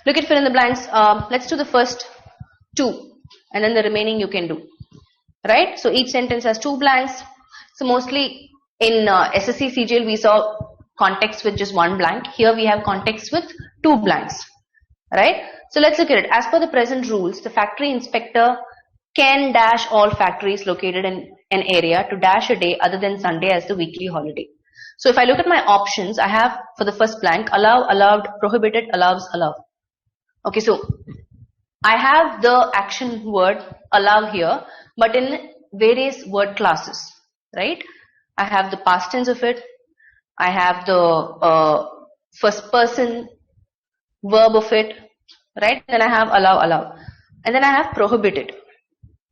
Look at fill in the blanks. Let's do the first two and then the remaining you can do. Right? So each sentence has two blanks. So mostly in SSC CGL we saw context with just one blank. Here we have context with two blanks. Right? So let's look at it. As per the present rules, the factory inspector can dash all factories located in an area to dash a day other than Sunday as the weekly holiday. So if I look at my options, I have for the first blank, allow, allowed, prohibited, allows, allow. Okay, so I have the action word allow here, but in various word classes, right? I have the past tense of it, I have the first person verb of it, right? Then I have allow, allow. And then I have prohibited.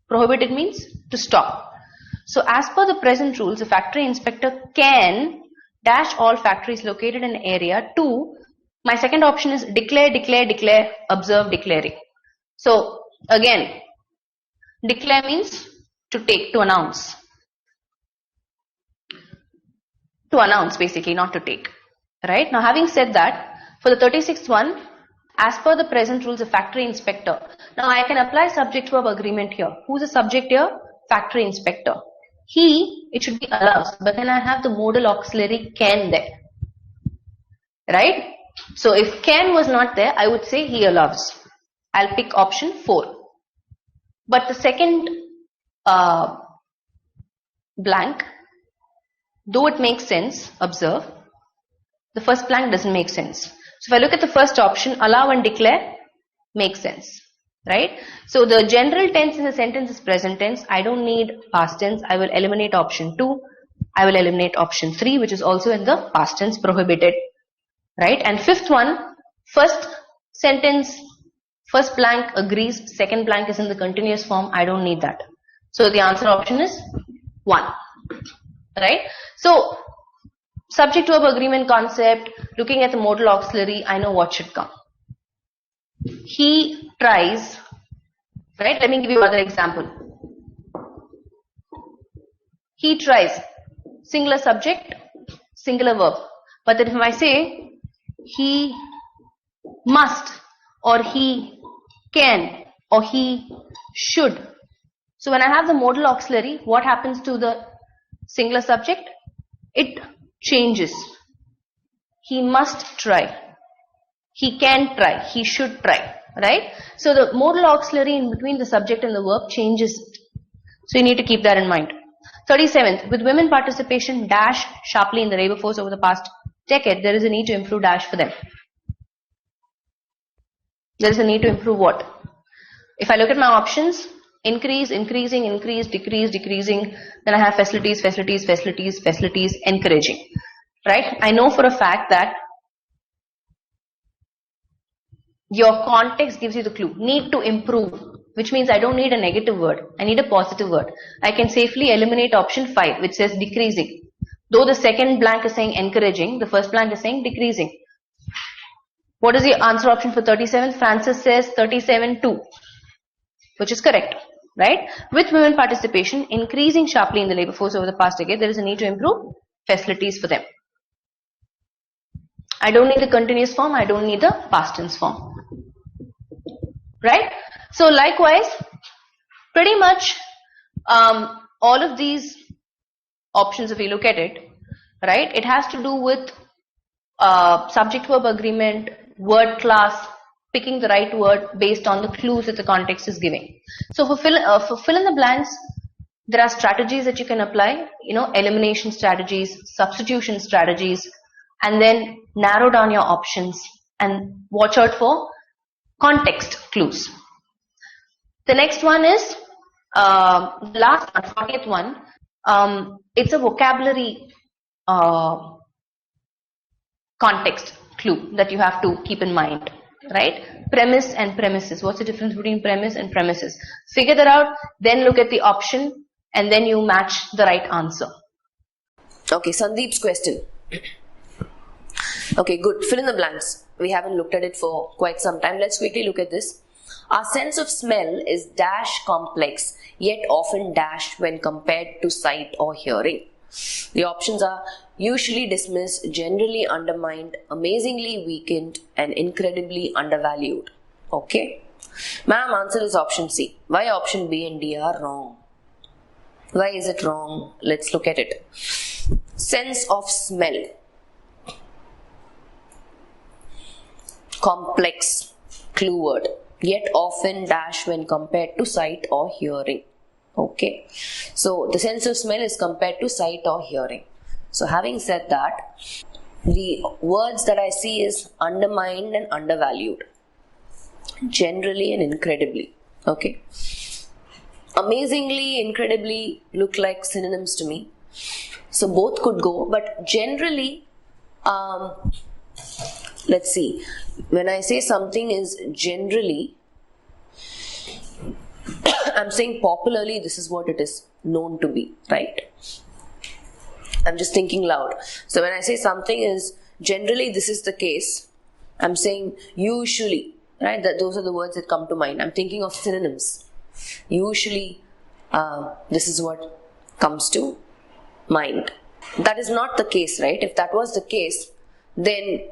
Prohibited means to stop. So as per the present rules, the factory inspector can dash all factories located in an area to, my second option is declare, declare, declare, observe, declaring. So again, declare means to take, to announce. To announce basically, not to take. Right? Now having said that, for the 36th one, as per the present rules of factory inspector. Now I can apply subject verb agreement here. Who's the subject here? Factory inspector. He, it should be allows, but then I have the modal auxiliary can there. Right? So if can was not there, I would say he allows. I'll pick option 4. But the second blank, though it makes sense, observe, the first blank doesn't make sense. So if I look at the first option, allow and declare, makes sense. Right? So the general tense in the sentence is present tense. I don't need past tense. I will eliminate option 2. I will eliminate option 3, which is also in the past tense, prohibited. Right? And fifth one, first sentence, first blank agrees, second blank is in the continuous form. I don't need that. So the answer option is 1. Right? So subject verb agreement concept, looking at the modal auxiliary, I know what should come. He tries, right? Let me give you another example. He tries, singular subject, singular verb. But then if I say he must or he can or he should. So when I have the modal auxiliary, what happens to the singular subject? It changes. He must try. He can try. He should try. Right? So the modal auxiliary in between the subject and the verb changes. So you need to keep that in mind. 37th, with women participation dash sharply in the labor force over the past decade, there is a need to improve dash for them. There is a need to improve what? If I look at my options, increase, increasing, increase, decrease, decreasing, then I have facilities, facilities, facilities, facilities, encouraging. Right? I know for a fact that your context gives you the clue. Need to improve, which means I don't need a negative word. I need a positive word. I can safely eliminate option 5, which says decreasing. Though the second blank is saying encouraging, the first blank is saying decreasing. What is the answer option for 37? Francis says 37-2, which is correct. Right? With women participation increasing sharply in the labor force over the past decade, there is a need to improve facilities for them. I don't need the continuous form. I don't need the past tense form. Right? So likewise, pretty much all of these options, if you look at it, right, it has to do with subject verb agreement, word class, picking the right word based on the clues that the context is giving. So for fill in the blanks, there are strategies that you can apply, elimination strategies, substitution strategies, and then narrow down your options and watch out for context clues. The next one is last 40th one. It's a vocabulary context clue that you have to keep in mind, right? Premise and premises. What's the difference between premise and premises? Figure that out, then look at the option, and then you match the right answer. Okay, Sandeep's question. Okay, good. Fill in the blanks. We haven't looked at it for quite some time. Let's quickly look at this. Our sense of smell is dash complex, yet often dash when compared to sight or hearing. The options are usually dismissed, generally undermined, amazingly weakened, and incredibly undervalued. Okay. Ma'am, answer is option C. Why option B and D are wrong? Why is it wrong? Let's look at it. Sense of smell. Complex clue word, yet often dash when compared to sight or hearing. Okay. So the sense of smell is compared to sight or hearing. So having said that, the words that I see is undermined and undervalued. Generally and incredibly. Okay. Amazingly, incredibly look like synonyms to me. So both could go, but generally, let's see. When I say something is generally, I'm saying popularly this is what it is known to be, right? I'm just thinking loud. So when I say something is generally this is the case, I'm saying usually, right? Those are the words that come to mind. I'm thinking of synonyms. Usually, this is what comes to mind. That is not the case, right? If that was the case, then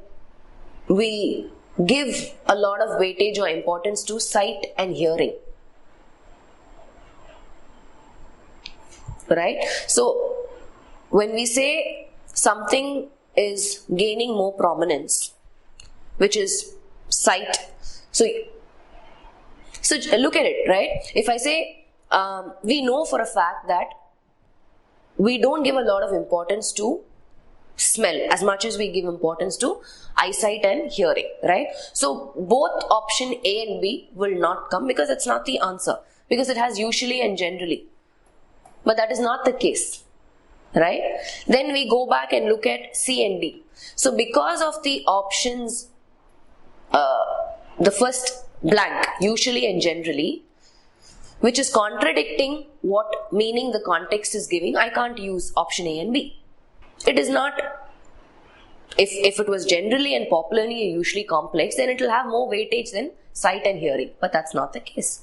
we give a lot of weightage or importance to sight and hearing. Right? So, when we say something is gaining more prominence, which is sight, so look at it, right? If I say, we know for a fact that we don't give a lot of importance to smell as much as we give importance to eyesight and hearing, right? So both option A and B will not come because it's not the answer, because it has usually and generally. But that is not the case, right? Then we go back and look at C and D. So because of the options, the first blank, usually and generally, which is contradicting what meaning the context is giving, I can't use option A and B. It is not, if it was generally and popularly and usually complex, then it will have more weightage than sight and hearing, but that's not the case.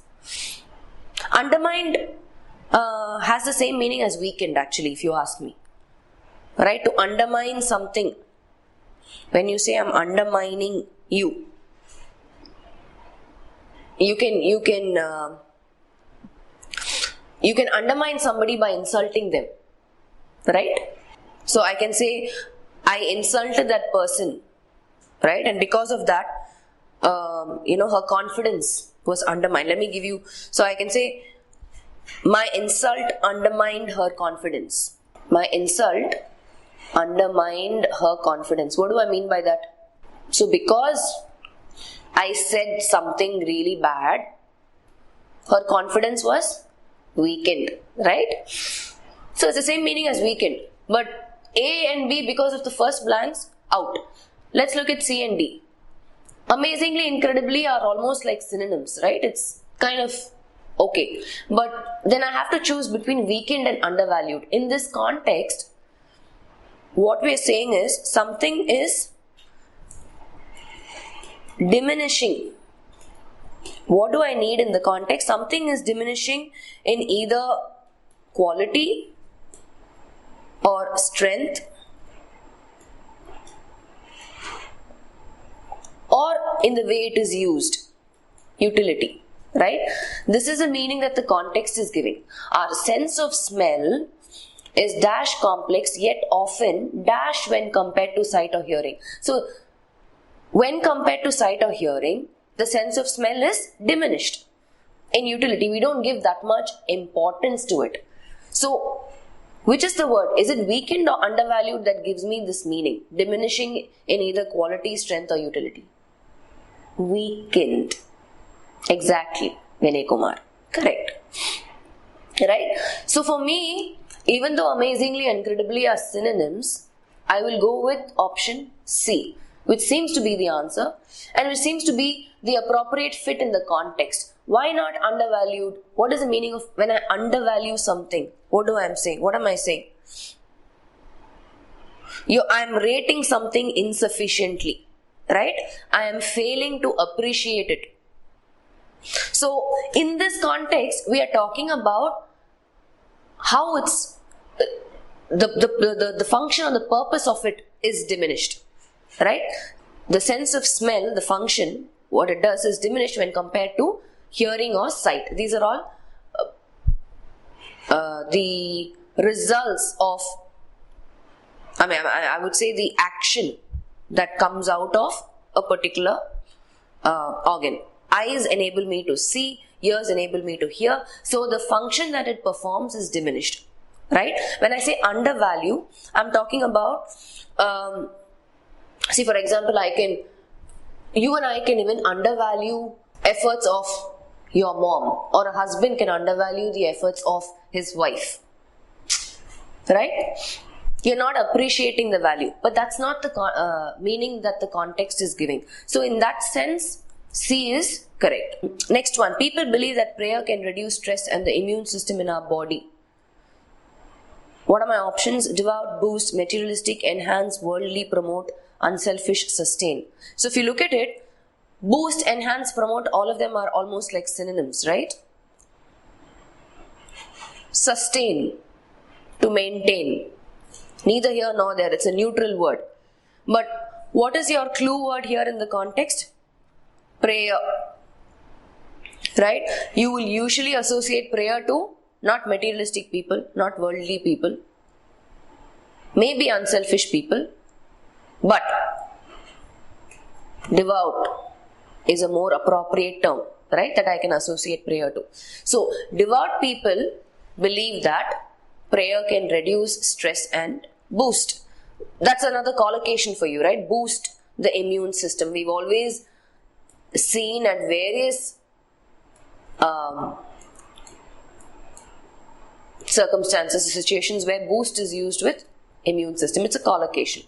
Undermined has the same meaning as weakened, actually, if you ask me. Right? To undermine something, when you say I'm undermining you, you can undermine somebody by insulting them, right? So I can say I insulted that person, right? And because of that, her confidence was undermined. Let me give you, so I can say my insult undermined her confidence. My insult undermined her confidence. What do I mean by that? So because I said something really bad, her confidence was weakened, right? So it's the same meaning as weakened. But A and B, because of the first blanks, out. Let's look at C and D. Amazingly, incredibly are almost like synonyms, right? It's kind of okay. But then I have to choose between weakened and undervalued. In this context, what we are saying is something is diminishing. What do I need in the context? Something is diminishing in either quality or strength or in the way it is used, utility, right? This is the meaning that the context is giving. Our sense of smell is dash complex, yet often dash when compared to sight or hearing. So when compared to sight or hearing, the sense of smell is diminished. In utility, we don't give that much importance to it. So, which is the word? Is it weakened or undervalued that gives me this meaning? Diminishing in either quality, strength or utility. Weakened. Exactly, Vinay Kumar. Correct. Right? So for me, even though amazingly and incredibly are synonyms, I will go with option C, which seems to be the answer and which seems to be the appropriate fit in the context. Why not undervalued? What is the meaning of when I undervalue something? What am I saying? I am rating something insufficiently, right? I am failing to appreciate it. So in this context, we are talking about how it's the function or the purpose of it is diminished, right? The sense of smell, the function, what it does is diminished when compared to hearing or sight. These are all the results of, I would say, the action that comes out of a particular organ. Eyes enable me to see, ears enable me to hear, so the function that it performs is diminished, right? When I say undervalue, I'm talking about, see, for example, you and I can even undervalue efforts of your mom, or a husband can undervalue the efforts of his wife, right? You're not appreciating the value, but that's not the meaning that the context is giving. So in that sense, C is correct. Next one, people believe that prayer can reduce stress and the immune system in our body. What are my options? Devout, boost, materialistic, enhance, worldly, promote, unselfish, sustain. So if you look at it, boost, enhance, promote, all of them are almost like synonyms, right? Sustain, to maintain. Neither here nor there, it's a neutral word. But what is your clue word here in the context? Prayer, right? You will usually associate prayer to not materialistic people, not worldly people, maybe unselfish people, but devout is a more appropriate term, right, that I can associate prayer to. So devout people believe that prayer can reduce stress and boost. That's another collocation for you, right? Boost the immune system. We've always seen at various circumstances, situations where boost is used with immune system. It's a collocation.